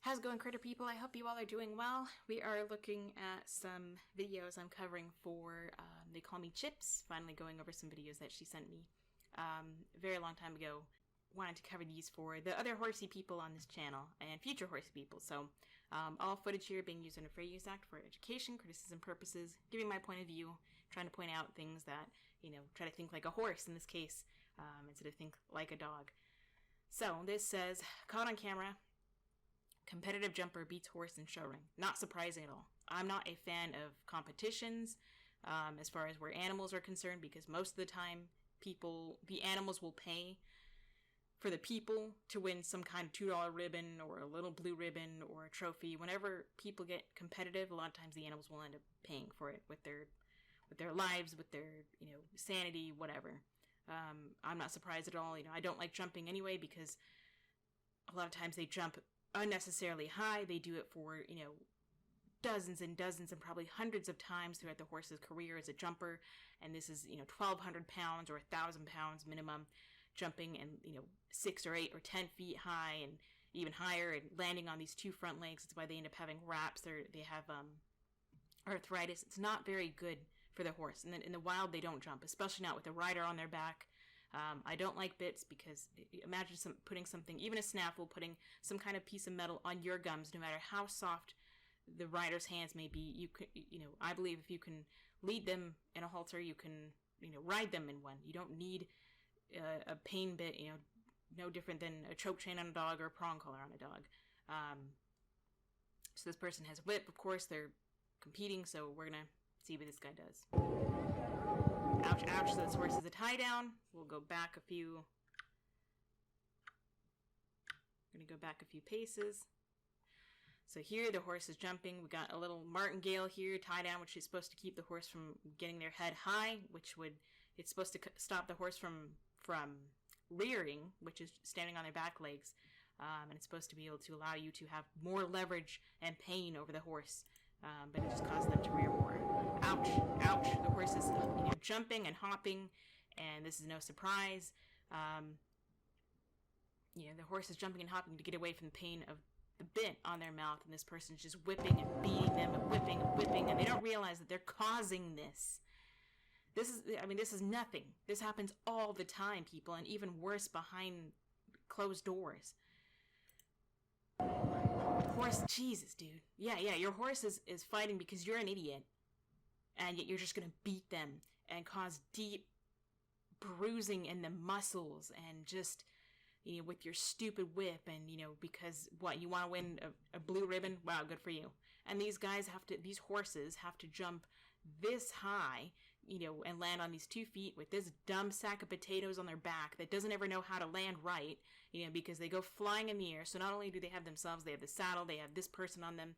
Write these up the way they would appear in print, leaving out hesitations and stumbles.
How's it going, critter people? I hope you all are doing well. We are looking at some videos I'm covering for They Call Me Chips. Finally going over some videos that she sent me a very long time ago. Wanted to cover these for the other horsey people on this channel and future horsey people. So all footage here being used under Fair Use Act for education, criticism purposes, giving my point of view, trying to point out things that, try to think like a horse in this case, instead of think like a dog. So this says, caught on camera, competitive jumper beats horse in show ring. Not surprising at all. I'm not a fan of competitions as far as where animals are concerned, because most of the time the animals will pay for the people to win some kind of $2 ribbon or a little blue ribbon or a trophy. Whenever people get competitive, a lot of times the animals will end up paying for it with their lives, with their sanity, whatever. I'm not surprised at all. I don't like jumping anyway, because a lot of times they jump unnecessarily high. They do it for dozens and dozens and probably hundreds of times throughout the horse's career as a jumper, and this is 1,200 pounds or 1,000 pounds minimum, jumping and 6 or 8 or 10 feet high and even higher, and landing on these two front legs. That's why they end up having wraps. They have arthritis. It's not very good for the horse. And then in the wild, they don't jump, especially not with a rider on their back. I don't like bits, because imagine putting something, even a snaffle, putting some kind of piece of metal on your gums, no matter how soft the rider's hands may be. You could, I believe if you can lead them in a halter, you can, ride them in one. You don't need a pain bit, no different than a choke chain on a dog or a prong collar on a dog. So this person has a whip. Of course, they're competing, so we're gonna see what this guy does. Ouch, ouch. So this horse is a tie down. We'll go back a few. We're going to go back a few paces. So here the horse is jumping. We got a little martingale here, tie down, which is supposed to keep the horse from getting their head high, it's supposed to stop the horse from rearing, which is standing on their back legs. And it's supposed to be able to allow you to have more leverage and pain over the horse. But it just causes them to rear more. Ouch, ouch. The horse is jumping and hopping, and this is no surprise. The horse is jumping and hopping to get away from the pain of the bit on their mouth, and this person's just whipping and beating them and whipping, and they don't realize that they're causing this. This is nothing. This happens all the time, people, and even worse behind closed doors. Horse, Jesus, dude. Yeah, your horse is fighting because you're an idiot, and yet you're just gonna beat them and cause deep bruising in the muscles, and just, with your stupid whip, and, because, what, you want to win a blue ribbon? Wow, good for you. And these horses have to jump this high, and land on these 2 feet with this dumb sack of potatoes on their back that doesn't ever know how to land right, because they go flying in the air. So not only do they have themselves, they have the saddle, they have this person on them.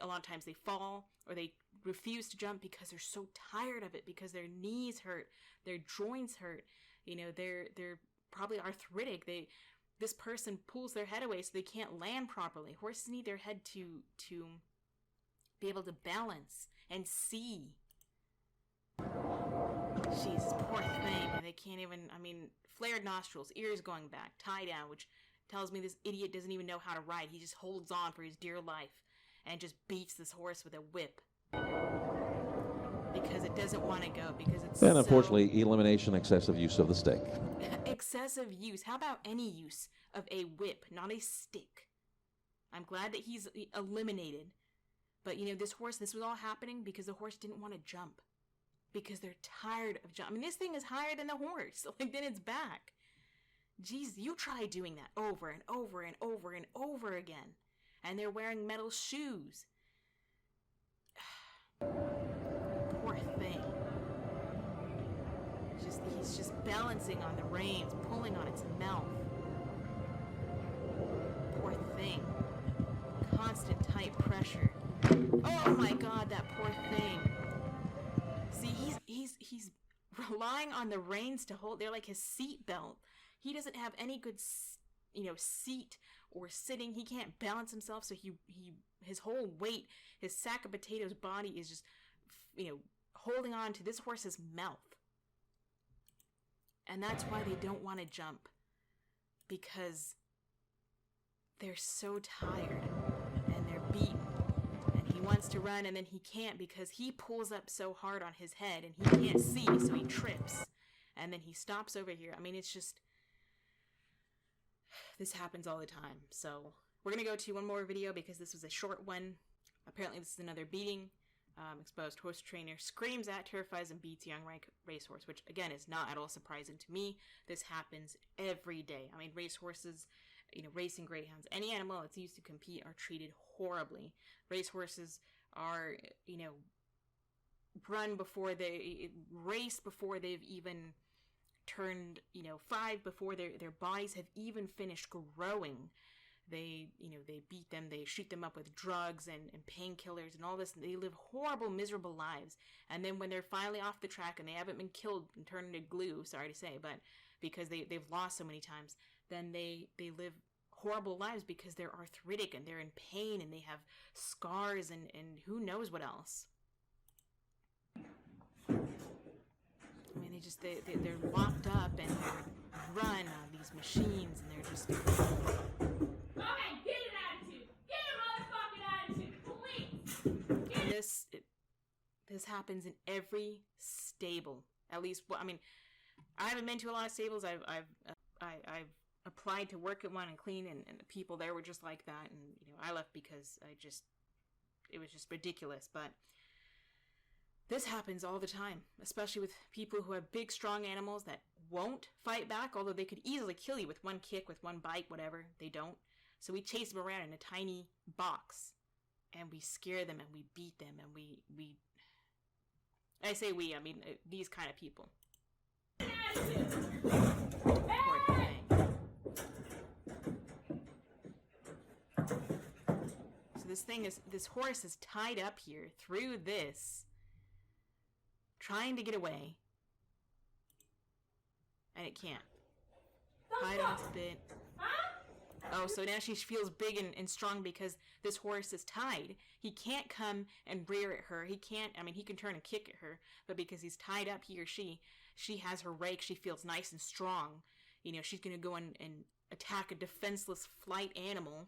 A lot of times they fall, or they refuse to jump because they're so tired of it, because their knees hurt, their joints hurt, they're probably arthritic. This person pulls their head away so they can't land properly. Horses need their head to be able to balance and see. Jesus, poor thing. They can't even, flared nostrils, ears going back, tie down, which tells me this idiot doesn't even know how to ride. He just holds on for his dear life and just beats this horse with a whip. Because it doesn't want to go, because it's And unfortunately, elimination, excessive use of the stick. Excessive use. How about any use of a whip, not a stick? I'm glad that he's eliminated. But, this was all happening because the horse didn't want to jump. Because they're tired of jumping. This thing is higher than the horse. Then it's back. Jeez, you try doing that over and over and over and over again. And they're wearing metal shoes. Poor thing. He's just balancing on the reins, pulling on its mouth. Poor thing. Constant tight pressure. Oh my God, that poor thing. See, he's relying on the reins to hold. They're like his seat belt. He doesn't have any good, seat or sitting. He can't balance himself, so his whole weight, his sack of potatoes body is just, holding on to this horse's mouth. And that's why they don't want to jump, because they're so tired. beaten. And he wants to run, and then he can't because he pulls up so hard on his head, and he can't see, so he trips. And then he stops over here. I mean, it's just... This happens all the time. So we're going to go to one more video because this was a short one. Apparently this is another beating. Exposed horse trainer screams at, terrifies, and beats young racehorse, which again is not at all surprising to me. This happens every day. I mean, racehorses, racing greyhounds, any animal that's used to compete are treated horribly. Racehorses are, run before they race before they've even turned, 5, before their bodies have even finished growing. They beat them, they shoot them up with drugs and painkillers and all this, and they live horrible, miserable lives. And then when they're finally off the track and they haven't been killed and turned into glue, sorry to say, but because they've lost so many times, then they live horrible lives because they're arthritic and they're in pain and they have scars and who knows what else. I mean, they're locked up and they run on these machines and they're just... Okay, get an attitude. Get a motherfucking attitude, please. And this happens in every stable. At least, I mean, I haven't been to a lot of stables. I've applied to work at one and clean, and the people there were just like that. And I left because it was just ridiculous. But this happens all the time, especially with people who have big, strong animals that won't fight back, although they could easily kill you with one kick, with one bite, whatever. They don't. So we chase them around in a tiny box, and we scare them, and we beat them, and we I say we, I mean these kind of people. Poor thing. So this horse is tied up here through this, trying to get away, and it can't. Tied on its bit. Oh, so now she feels big and strong because this horse is tied. He can't come and rear at her. He can't, I mean, he can turn and kick at her, but because he's tied up, he or she has her rake. She feels nice and strong. She's going to go and attack a defenseless flight animal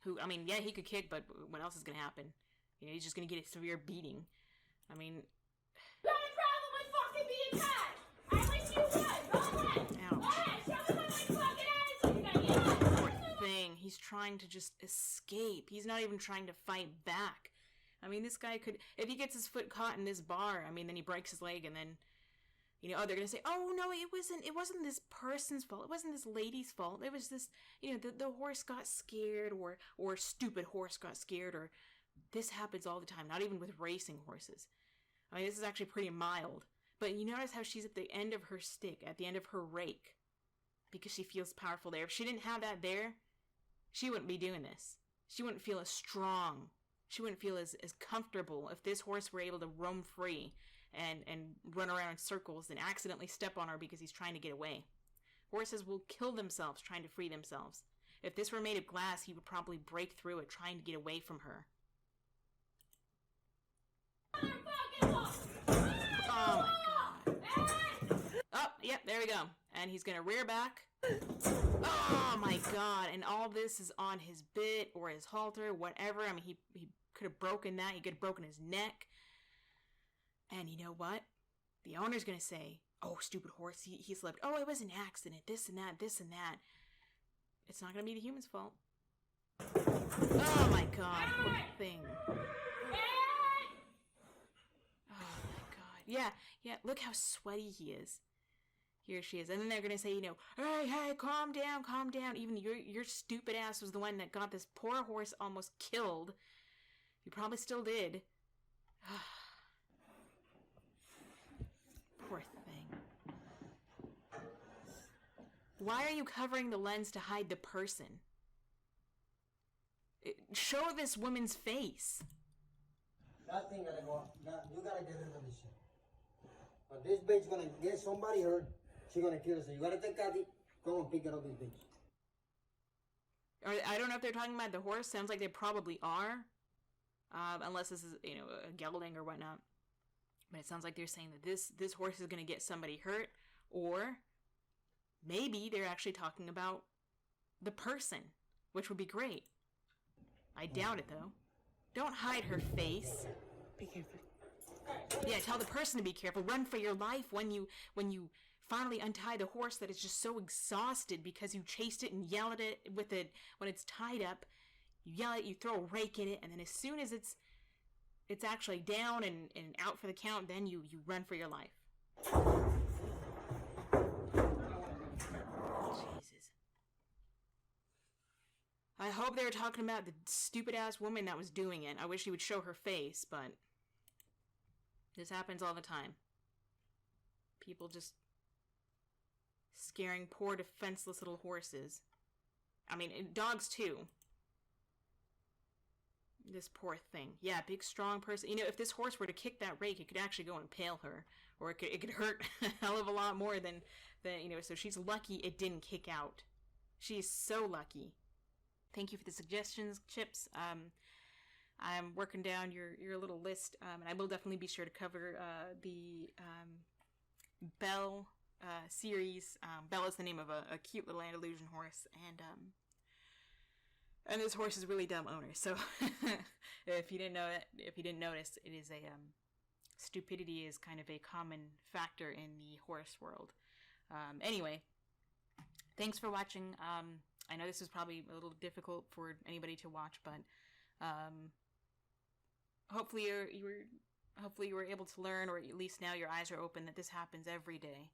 who, I mean, yeah, he could kick, but what else is going to happen? He's just going to get a severe beating. I mean... Got a problem with fucking being tied! I wish you would! Go ahead! Ouch. Go ahead! Show me what fucking attitude you got! Poor thing. He's trying to just escape. He's not even trying to fight back. I mean, this guy could... If he gets his foot caught in this bar, I mean, then he breaks his leg, and then... they're going to say, oh, no, it wasn't this person's fault. It wasn't this lady's fault. It was this, the horse got scared, or stupid horse got scared, or this happens all the time, not even with racing horses. I mean, this is actually pretty mild. But you notice how she's at the end of her stick, at the end of her rake, because she feels powerful there. If she didn't have that there, she wouldn't be doing this. She wouldn't feel as strong. She wouldn't feel as comfortable if this horse were able to roam free and run around in circles and accidentally step on her because he's trying to get away. Horses will kill themselves trying to free themselves. If this were made of glass, he would probably break through it trying to get away from her. Oh my god. Oh, yep, there we go. And he's gonna rear back. Oh my god, and all this is on his bit or his halter, whatever. I mean, he could have broken that. He could have broken his neck. And you know what? The owner's gonna say, oh, stupid horse, he slipped. Oh, it was an accident, this and that, this and that. It's not gonna be the human's fault. Oh my god, poor thing. Oh my god. Yeah, look how sweaty he is. Here she is. And then they're gonna say, hey, calm down. Even your stupid ass was the one that got this poor horse almost killed. You probably still did. Poor thing. Why are you covering the lens to hide the person? Show this woman's face. That thing gotta go. You gotta get rid of this shit. But this bitch gonna get somebody hurt. She's gonna kill us. So you gotta take Kathy. Go and pick it up this bitch. I don't know if they're talking about the horse. Sounds like they probably are. Unless this is, a gelding or whatnot. But it sounds like they're saying that this horse is going to get somebody hurt, or maybe they're actually talking about the person, which would be great. I doubt it, though. Don't hide her face. Be careful. Yeah, tell the person to be careful. Run for your life when you finally untie the horse that is just so exhausted because you chased it and yelled at it with it when it's tied up. You yell at it, you throw a rake at it, and then as soon as it's actually down and out for the count, then you run for your life. Jesus. I hope they were talking about the stupid-ass woman that was doing it. I wish she would show her face, but this happens all the time. People just scaring poor, defenseless little horses. I mean, dogs too. This poor thing. Yeah, big, strong person. You know, if this horse were to kick that rake, it could actually go and impale her. Or it could hurt a hell of a lot more than, you know, so she's lucky it didn't kick out. She is so lucky. Thank you for the suggestions, Chips. I'm working down your little list, and I will definitely be sure to cover the Belle series. Belle is the name of a cute little Andalusian horse, and this horse is really dumb owner. So if you didn't notice, it is a stupidity is kind of a common factor in the horse world. Anyway, thanks for watching. I know this is probably a little difficult for anybody to watch, but hopefully you were able to learn, or at least now your eyes are open that this happens every day.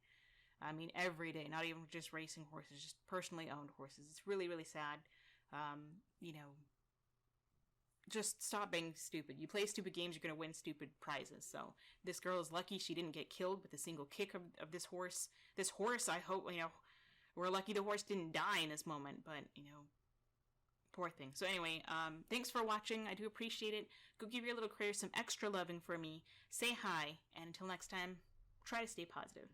I mean, every day, not even just racing horses, just personally owned horses. It's really, really sad. You know, just stop being stupid. You play stupid games, you're going to win stupid prizes. So this girl is lucky she didn't get killed with a single kick of this horse. This horse, I hope, you know, we're lucky the horse didn't die in this moment, but, you know, poor thing. So anyway, thanks for watching. I do appreciate it. Go give your little critter some extra loving for me. Say hi, and until next time, try to stay positive.